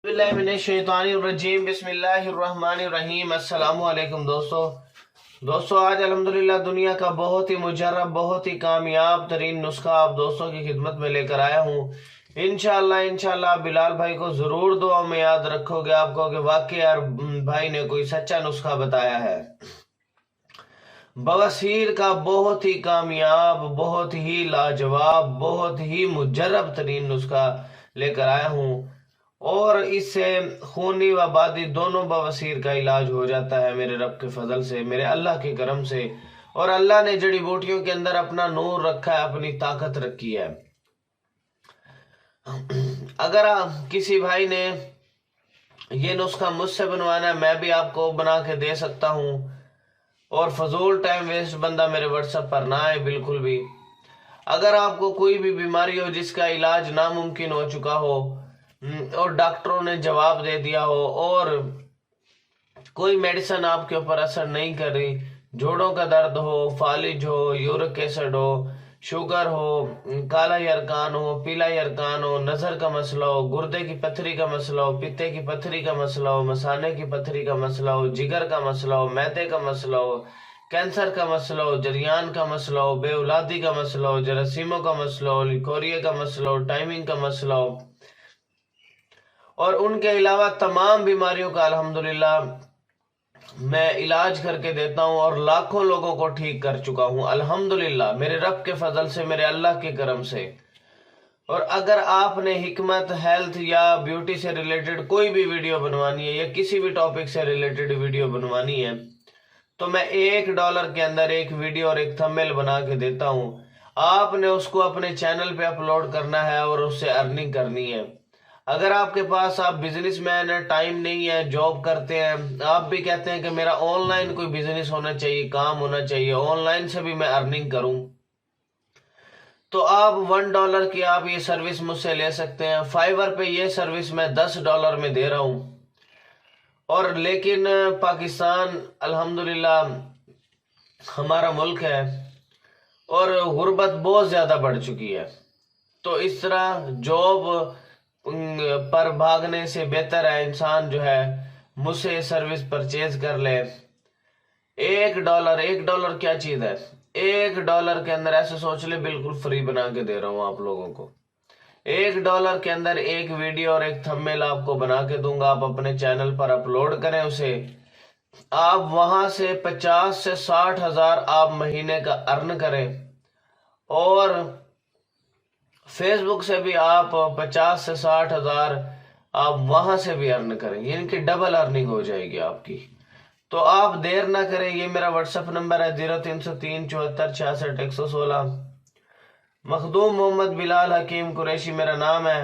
बिस्मिल्लाहिर्रहमानिर्रहीम बिस्मिल्लाहिर्रहमानिर्रहीम। अस्सलाम वालेकुम दोस्तों आज अल्हम्दुलिल्लाह दुनिया का बहुत ही मुजर्रब बहुत ही कामयाब तरीन नुस्खा आप दोस्तों की खिदमत में लेकर आया हूँ। इंशाल्लाह बिलाल भाई को जरूर दुआ में याद रखोगे। आपको कि वाकई यार भाई ने कोई सच्चा नुस्खा बताया है। बवासीर का बहुत ही कामयाब बहुत ही लाजवाब बहुत ही मुजर्रब तरीन नुस्खा लेकर आया हूँ और इससे खूनी व बादी दोनों बवासीर का इलाज हो जाता है मेरे रब के फजल से, मेरे अल्लाह के करम से। और अल्लाह ने जड़ी बूटियों के अंदर अपना नूर रखा है, अपनी ताकत रखी है। अगर किसी भाई ने ये नुस्खा मुझसे बनवाना है, मैं भी आपको बना के दे सकता हूँ। और फजूल टाइम वेस्ट बंदा मेरे व्हाट्सएप पर ना आए बिल्कुल भी। अगर आपको कोई भी बीमारी हो जिसका इलाज नामुमकिन हो चुका हो और डॉक्टरों ने जवाब दे दिया हो और कोई मेडिसिन आपके ऊपर असर नहीं कर रही, जोड़ों का दर्द हो, फालिज हो, यूरिक एसिड हो, शुगर हो, काला यरकान हो, पीला यरकान हो, नजर का मसला हो, गुर्दे की पथरी का मसला हो, पित्ते की पथरी का मसला हो, मसाने की पथरी का मसला हो, जिगर का मसला हो, मैदे का मसला हो, कैंसर का मसला हो, जरियान का मसला हो, बेऔलादी का मसला हो, जरासीमों का मसला हो, लिकोरिया का मसला हो, टाइमिंग का मसला हो और उनके अलावा तमाम बीमारियों का अल्हम्दुलिल्लाह मैं इलाज करके देता हूं और लाखों लोगों को ठीक कर चुका हूं अल्हम्दुलिल्लाह, मेरे रब के फजल से, मेरे अल्लाह के करम से। और अगर आपने हिकमत, हेल्थ या ब्यूटी से रिलेटेड कोई भी वीडियो बनवानी है या किसी भी टॉपिक से रिलेटेड वीडियो बनवानी है तो मैं $1 के अंदर एक वीडियो और एक थंबनेल बना के देता हूं। आपने उसको अपने चैनल पे अपलोड करना है और उससे अर्निंग करनी है। अगर आपके पास आप बिजनेसमैन है, टाइम नहीं है, जॉब करते हैं, आप भी कहते हैं कि मेरा ऑनलाइन कोई बिजनेस होना चाहिए, काम होना चाहिए, ऑनलाइन से भी मैं अर्निंग करूं, तो आप $1 की आप ये सर्विस मुझसे ले सकते हैं। फाइवर पे ये सर्विस मैं $10 में दे रहा हूं। और लेकिन पाकिस्तान अल्हम्दुलिल्लाह हमारा मुल्क है और गुर्बत बहुत ज्यादा बढ़ चुकी है, तो इस तरह जॉब पर भागने से बेहतर है इंसान जो है मुझसे सर्विस परचेज कर ले। $1 क्या चीज है, $1 के अंदर ऐसे सोच ले बिल्कुल फ्री बना के दे रहा हूं आप लोगों को। $1 के अंदर एक वीडियो और एक थंबनेल आपको बना के दूंगा। आप अपने चैनल पर अपलोड करें उसे, आप वहां से 50 से 60 हजार आप महीने का अर्न करें और फेसबुक से भी आप 50 से 60 हजार आप वहां से भी अर्न करें, यानी कि डबल अर्निंग हो जाएगी आपकी। तो आप देर ना करें, ये मेरा व्हाट्सएप नंबर है 0303 74 66 116। मखदूम मोहम्मद बिलाल हकीम कुरैशी मेरा नाम है।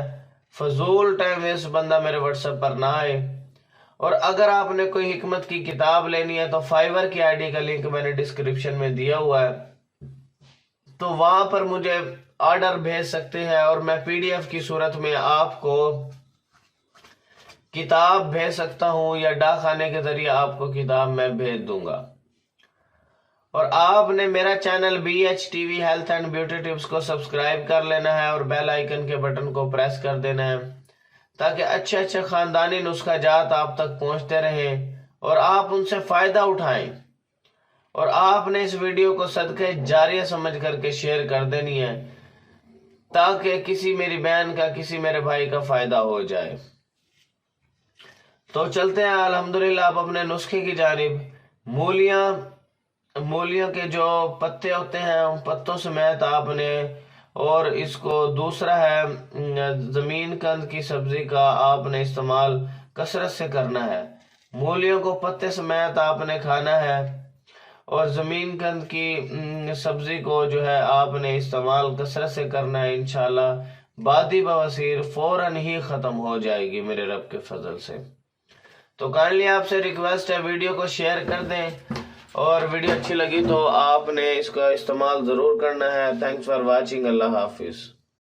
फजूल टाइम वेस्ट बंदा मेरे व्हाट्सएप पर ना आए। और अगर आपने कोई हिकमत की किताब लेनी है तो फाइवर की आईडी का लिंक मैंने डिस्क्रिप्शन में दिया हुआ है, तो वहां पर मुझे ऑर्डर भेज सकते हैं और मैं पीडीएफ की सूरत में आपको किताब भेज सकता हूं या डाकखाने के जरिए आपको किताब मैं भेज दूंगा। और आपने मेरा channel BHTV health and beauty tips को सब्सक्राइब कर लेना है और बेल आइकन के बटन को प्रेस कर देना है ताकि अच्छे खानदानी नुस्खा जात आप तक पहुंचते रहें और आप उनसे फायदा उठाएं। और आपने इस वीडियो को सदके जारिया समझ करके शेयर कर देनी है ताकि किसी मेरी बहन का, किसी मेरे भाई का फायदा हो जाए। तो चलते हैं अल्हम्दुलिल्लाह आप अपने नुस्खे की जानिब। मूलियों के जो पत्ते होते हैं उन पत्तों समेत आपने, और इसको दूसरा है जमीन कंद की सब्जी का आपने इस्तेमाल कसरत से करना है। मूलियों को पत्ते समेत आपने खाना है और जमीन कंद की सब्जी को जो है आपने इस्तेमाल कसरत से करना है। इंशाल्लाह बादी बवासीर फौरन ही खत्म हो जाएगी मेरे रब के फजल से। तो काइंडली आपसे रिक्वेस्ट है वीडियो को शेयर कर दें और वीडियो अच्छी लगी तो आपने इसका इस्तेमाल जरूर करना है। Thanks for watching. Allah Hafiz.